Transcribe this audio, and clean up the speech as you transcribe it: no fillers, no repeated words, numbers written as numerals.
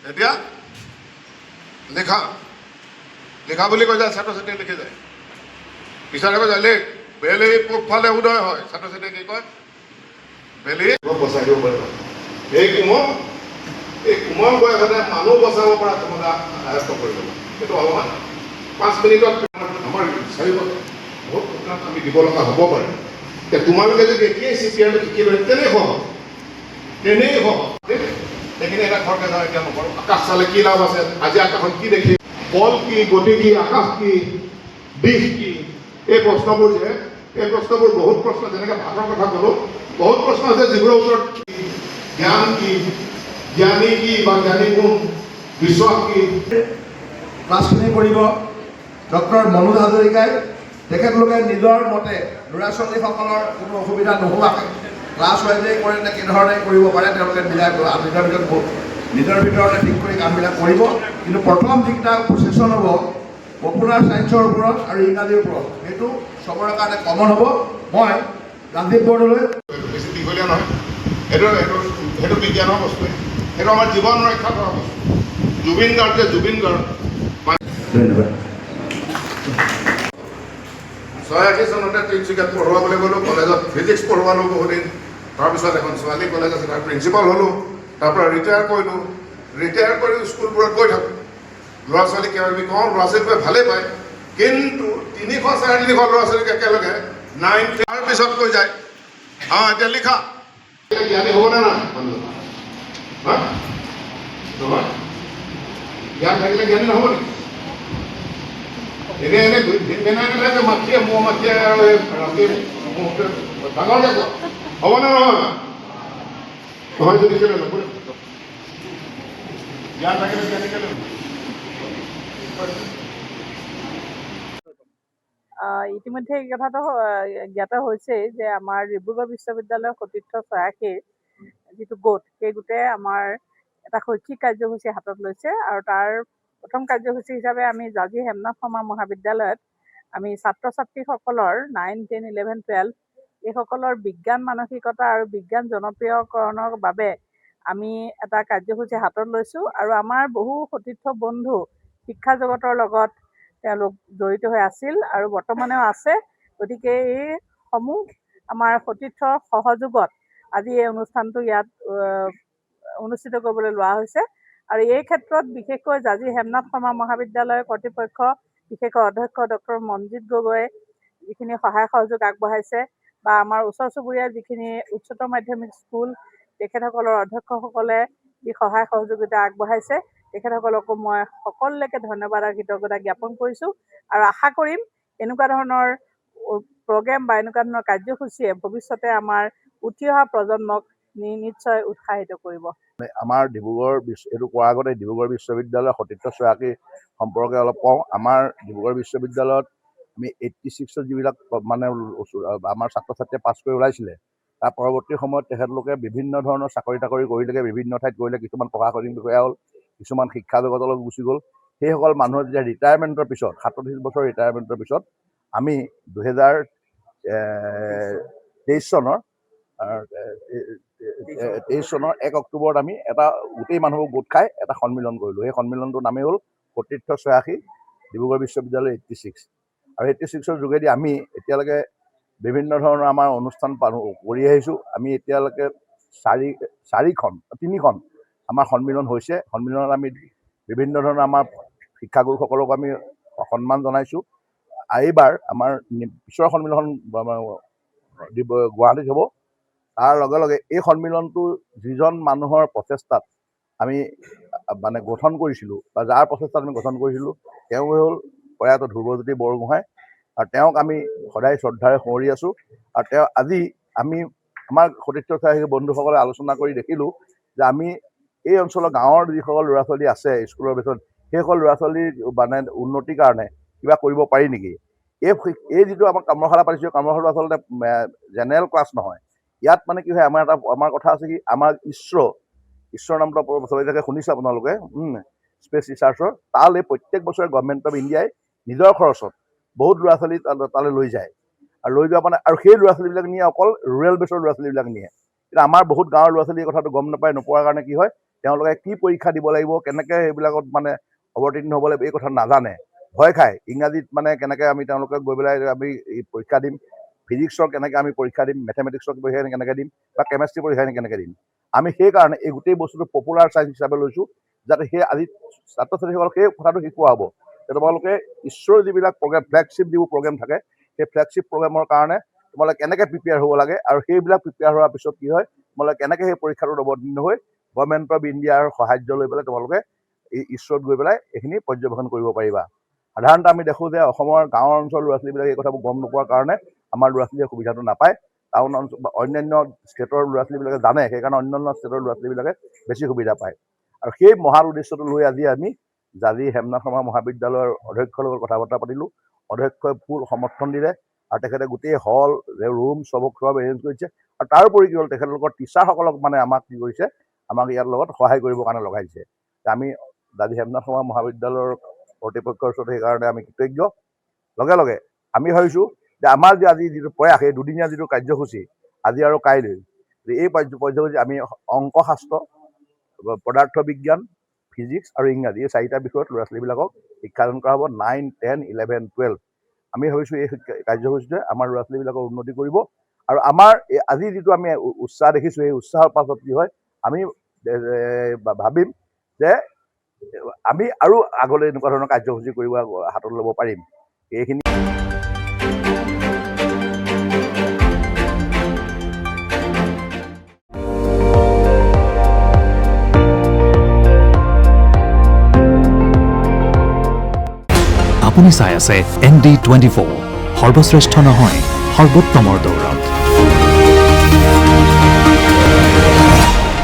এতিয়া লিখা লিখা বুলি কৈ যায় ছাত্ৰ ছাত্ৰীয়ে লিখি যায় পিছতে কৈ যায় লিখ বেলি পূবফালে উদয় হয় ছাত্ৰ ছাত্ৰীয়ে কি কয় বেলি বচাই দিব পাৰিব এই কোমল বয়সতে মানুহ বচাব পৰা ক্ষমতা আয়ত্ব কৰিব সেইটো অলপমান 5 মিনিটত আমাৰ চাৰিওফালে বহুত কথা আমি দিব লগা হ'ব পাৰে এতিয়া তোমালোকে যদি এতিয়াই চিপিআৰটো শিকি লয় তেনেই সহজ সেইখিনি এটা ঘৰকে যাওঁ এতিয়া নকৰোঁ আকাশ চালে কি লাভ আছে আজি আকাশত কি দেখি বল কি গতি কি আকাশ কি দিশ কি এই প্ৰশ্নবোৰ বহুত প্ৰশ্ন যেনেকৈ ভাতৰ কথা ক'লোঁ বহুত প্ৰশ্ন আছে যিবোৰৰ ওপৰত জ্ঞান কি জ্ঞানী কি বা জ্ঞানী কোন বিশ্বাস কি ক্লাছখিনি কৰিব ডক্টৰ মনোজ হাজৰিকাই তেখেতলোকে নিজৰ মতে ল'ৰা ছোৱালীসকলৰ কোনো অসুবিধা নোহোৱাকৈ ক্লাছ ৱাইজেই কৰে নে কেনেধৰণে কৰিব পাৰে তেওঁলোকে নিজৰ ভিতৰতে ঠিক কৰি কামবিলাক কৰিব কিন্তু প্ৰথম যিকেইটা ছেশ্যন হ'ব পপুলাৰ ছায়েন্সৰ ওপৰত আৰু ইংৰাজীৰ ওপৰত সেইটো চবৰে কাৰণে কমন হ'ব মই ৰাজীৱ বৰদলৈ বেছি দীঘলীয়া নহয় সেইটো বিজ্ঞানৰ বস্তুৱে সেইটো আমাৰ জীৱন ৰক্ষা কৰা বস্তু জুবিন গাৰ্গ ধন্যবাদ 86 চনতে তিনিচুকীয়াত পঢ়ুৱাবলৈ গ'লোঁ কলেজত ফিজিক্স পঢ়ুৱালোঁ বহুদিন তাৰপিছত এখন ছোৱালী কলেজ আছে তাৰ প্ৰিন্সিপাল হ'লোঁ তাৰপৰা ৰিটায়াৰ কৰি স্কুলবোৰত গৈ থাকোঁ ল'ৰা ছোৱালীক কিবা কিবি কওঁ ল'ৰা ছোৱালীবোৰে ভালেই পায় কিন্তু 300 400 ল'ৰা ছোৱালীক একেলগে 9 10 পিছত কৈ যায় এতিয়া লিখা জ্ঞানী হ'বনে নাই নহয় জ্ঞান থাকিলে জ্ঞানী নহ'ব নেকি এনে মাতিয়ে আৰু ৰাতি ডাঙৰকৈ কওঁ হ'বনে নহয় যদি কেলৈ নকৰে জ্ঞান থাকিলে জ্ঞানী কেলৈ ইতিমধ্যে এই কথাটো জ্ঞাত হৈছেই যে আমাৰ ডিব্ৰুগড় বিশ্ববিদ্যালয়ৰ সতীৰ্থ 86 যিটো গোট সেই গোটে আমাৰ এটা শৈক্ষিক কাৰ্যসূচী হাতত লৈছে আৰু তাৰ প্ৰথম কাৰ্যসূচী হিচাপে আমি জাজি হেমনাথ শৰ্মা মহাবিদ্যালয়ত আমি ছাত্ৰ ছাত্ৰীসকলৰ 9, 10, 11, 12 এইসকলৰ বিজ্ঞান মানসিকতা আৰু বিজ্ঞান জনপ্ৰিয়কৰণৰ বাবে আমি এটা কাৰ্যসূচী হাতত লৈছোঁ আৰু আমাৰ বহু সতীৰ্থ বন্ধু শিক্ষা জগতৰ লগত তেওঁলোক জড়িত হৈ আছিল আৰু বৰ্তমানেও আছে গতিকে এই সমূহ আমাৰ সতীৰ্থৰ সহযোগত আজি এই অনুষ্ঠানটো ইয়াত অনুষ্ঠিত কৰিবলৈ লোৱা হৈছে আৰু এই ক্ষেত্ৰত বিশেষকৈ জাজি হেমনাথ শৰ্মা মহাবিদ্যালয়ৰ কৰ্তৃপক্ষ বিশেষকৈ অধ্যক্ষ ডক্টৰ মনজিৎ গগৈয়ে যিখিনি সহায় সহযোগ আগবঢ়াইছে বা আমাৰ ওচৰ চুবুৰীয়া যিখিনি উচ্চতৰ মাধ্যমিক স্কুল তেখেতসকলৰ অধ্যক্ষসকলে যি সহায় সহযোগিতা আগবঢ়াইছে তেখেতসকলকো মই সকলোকে ধন্যবাদ আৰু কৃতজ্ঞতা জ্ঞাপন কৰিছোঁ আৰু আশা কৰিম এনেকুৱা ধৰণৰ প্ৰগ্ৰেম বা এনেকুৱা ধৰণৰ কাৰ্যসূচীয়ে ভৱিষ্যতে আমাৰ উঠি অহা প্ৰজন্মক নিশ্চয় উৎসাহিত কৰিব আমাৰ ডিব্ৰুগড় এইটো কোৱাৰ আগতে ডিব্ৰুগড় বিশ্ববিদ্যালয়ৰ সতীৰ্থ 86 সম্পৰ্কে অলপ কওঁ আমাৰ ডিব্ৰুগড় বিশ্ববিদ্যালয়ত আমি 86 যিবিলাক মানে আমাৰ ছাত্ৰ ছাত্ৰীয়ে পাছ কৰি ওলাইছিলে তাৰ পৰৱৰ্তী সময়ত তেখেতলোকে বিভিন্ন ধৰণৰ চাকৰি কৰি থাকে বিভিন্ন ঠাইত কৰিলে কিছুমান প্ৰশাসনিক বিষয়া হ'ল কিছুমান শিক্ষা জগতলৈ গুচি গ'ল সেইসকল মানুহৰ যেতিয়া ৰিটায়াৰমেণ্টৰ পিছত 37 বছৰ ৰিটায়াৰমেণ্টৰ পিছত আমি 2023 চনৰ 1 অক্টোবৰত আমি এটা গোটেই মানুহবোৰ গোট খাই এটা সন্মিলন কৰিলোঁ সেই সন্মিলনটোৰ নামেই হ'ল সতীৰ্থ 86 ডিব্ৰুগড় বিশ্ববিদ্যালয় 86 আৰু 86ৰ যোগেদি আমি এতিয়ালৈকে বিভিন্ন ধৰণৰ আমাৰ অনুষ্ঠান কৰি আহিছোঁ আমি এতিয়ালৈকে 3খন আমাৰ সন্মিলন হৈছে সন্মিলনত আমি বিভিন্ন ধৰণৰ আমাৰ শিক্ষাগুৰুসকলক আমি সন্মান জনাইছোঁ এইবাৰ আমাৰ পিছৰ সন্মিলন গুৱাহাটীত হ'ব তাৰ লগে লগে এই সন্মিলনটো যিজন মানুহৰ প্ৰচেষ্টাত আমি মানে গঠন কৰিছিলোঁ বা যাৰ প্ৰচেষ্টাত আমি গঠন কৰিছিলোঁ তেওঁ হ'ল প্ৰয়াত ধ্ৰুৱজ্যোতি বৰগোহাঁই আৰু তেওঁক আমি সদায় শ্ৰদ্ধাৰে সোঁৱৰি আছোঁ আৰু তেওঁ আজি আমি আমাৰ সতীৰ্থ 86 বন্ধুসকলে আলোচনা কৰি দেখিলোঁ যে আমি এই অঞ্চলৰ গাঁৱৰ যিসকল ল'ৰা ছোৱালী আছে স্কুলৰ ভিতৰত সেইসকল ল'ৰা ছোৱালীৰ মানে উন্নতিৰ কাৰণে কিবা কৰিব পাৰি নেকি এই যিটো আমাৰ কৰ্মশালা পাতিছোঁ কৰ্মশালাটো আচলতে জেনেৰেল ক্লাছ নহয় ইয়াত মানে কি হয় আমাৰ কথা আছে কি আমাৰ ইছৰ নামটো চবেই শুনিছে আপোনালোকে স্পেচ ৰিচাৰ্চৰ তালৈ প্ৰত্যেক বছৰে গভৰ্ণমেণ্ট অফ ইণ্ডিয়াই নিজৰ খৰচত বহুত ল'ৰা ছোৱালী তালৈ লৈ যায় আৰু লৈ যোৱা মানে আৰু সেই ল'ৰা ছোৱালীবিলাক নিয়ে অকল ৰুৰেল বেছৰ ল'ৰা ছোৱালীবিলাক নিয়ে কিন্তু আমাৰ বহুত গাঁৱৰ ল'ৰা ছোৱালীৰ কথাটো গম নাপায় নোপোৱাৰ কাৰণে কি হয় তেওঁলোকে কি পৰীক্ষা দিব লাগিব, কেনেকৈ সেইবিলাকত মানে অৱতীৰ্ণ হ'ব লাগিব এই কথা নাজানে, ভয় খায়। ইংৰাজীত মানে কেনেকৈ আমি তেওঁলোকে গৈ পেলাই আমি পৰীক্ষা দিম, ফিজিক্সৰ কেনেকৈ আমি পৰীক্ষা দিম, মেথমেটিক্সৰ পৰীক্ষা কেনেকৈ দিম, বা কেমেষ্ট্ৰি পৰীক্ষা কেনেকৈ দিম। আমি সেইকাৰণে এই গোটেই বস্তুটো পপুলাৰ চায়েন্স হিচাপে লৈছোঁ, যাতে সেই আজি ছাত্ৰ ছাত্ৰীসকলক সেই কথাটো শিকোৱা হ'ব যে তোমালোকে ঈশ্বৰৰ যিবিলাক প্ৰগ্ৰেম, ফ্লেগশ্বিপ যিবোৰ প্ৰগ্ৰেম থাকে, সেই ফ্লেগশ্বিপ প্ৰগ্ৰেমৰ কাৰণে তোমালোকে কেনেকৈ প্ৰিপেয়াৰ হ'ব লাগে, আৰু সেইবিলাক প্ৰিপেয়াৰ হোৱাৰ পিছত কি হয়, তোমালোকে কেনেকৈ সেই পৰীক্ষাটোত অৱতীৰ্ণ হৈ গভৰ্ণমেণ্ট অফ ইণ্ডিয়াৰ সাহায্য লৈ পেলাই তোমালোকে এই ইছৰোত গৈ পেলাই এইখিনি পৰ্যবেক্ষণ কৰিব পাৰিবা। সাধাৰণতে আমি দেখোঁ যে অসমৰ গাঁৱৰ অঞ্চলৰ ল'ৰা ছোৱালীবিলাকে এই কথাবোৰ গম নোপোৱাৰ কাৰণে আমাৰ ল'ৰা ছোৱালীয়ে সুবিধাটো নাপায়। টাউন অঞ্চল বা অন্যান্য ষ্টেটৰ ল'ৰা ছোৱালীবিলাকে জানে, সেইকাৰণে অন্যান্য ষ্টেটৰ ল'ৰা ছোৱালীবিলাকে বেছি সুবিধা পায়। আৰু সেই মহান উদ্দেশ্যটো লৈ আজি আমি জাজি হেমনাথ শৰ্মা মহাবিদ্যালয়ৰ অধ্যক্ষৰ লগত কথা বতৰা পাতিলোঁ। অধ্যক্ষই ফুল সমৰ্থন দিলে, আৰু তেখেতে গোটেই হল ৰুম চব এৰেঞ্জ কৰিছে। আৰু তাৰোপৰি কি হ'ল, তেখেতলোকৰ টিচাৰসকলক মানে আমাক কি কৰিছে, আমাক ইয়াৰ লগত সহায় কৰিবৰ কাৰণে লগাইছে। আমি জাজি হেমনাথ শৰ্মা মহাবিদ্যালয়ৰ কৰ্তৃপক্ষৰ ওচৰত সেইকাৰণে আমি কৃতজ্ঞ। লগে লগে আমি ভাবিছোঁ যে আমাৰ যে আজি যিটো প্ৰয়াস, এই দুদিনীয়া যিটো কাৰ্যসূচী আজি আৰু কাইলৈ, এই কাৰ্যসূচী আমি অংকশাস্ত্ৰ, পদাৰ্থ বিজ্ঞান, ফিজিক্স আৰু ইংৰাজী এই 4টা বিষয়ত ল'ৰা ছোৱালীবিলাকক শিক্ষাদান কৰা হ'ব। 9, 10, 11, 12 আমি ভাবিছোঁ এই কাৰ্যসূচীটোৱে আমাৰ ল'ৰা ছোৱালীবিলাকৰ উন্নতি কৰিব। আৰু আমাৰ আজি যিটো আমি উৎসাহ দেখিছোঁ, এই উৎসাহৰ পাছত কি হয়, আমি ভাবিম যে আমি আৰু আগলৈ এনেকুৱা ধৰণৰ কাৰ্যসূচী কৰিব হাতত ল'ব পাৰিম। এইখিনি আপুনি চাই আছে ND24, সৰ্বশ্ৰেষ্ঠ নহয় সৰ্বোত্তমৰ দৌৰ।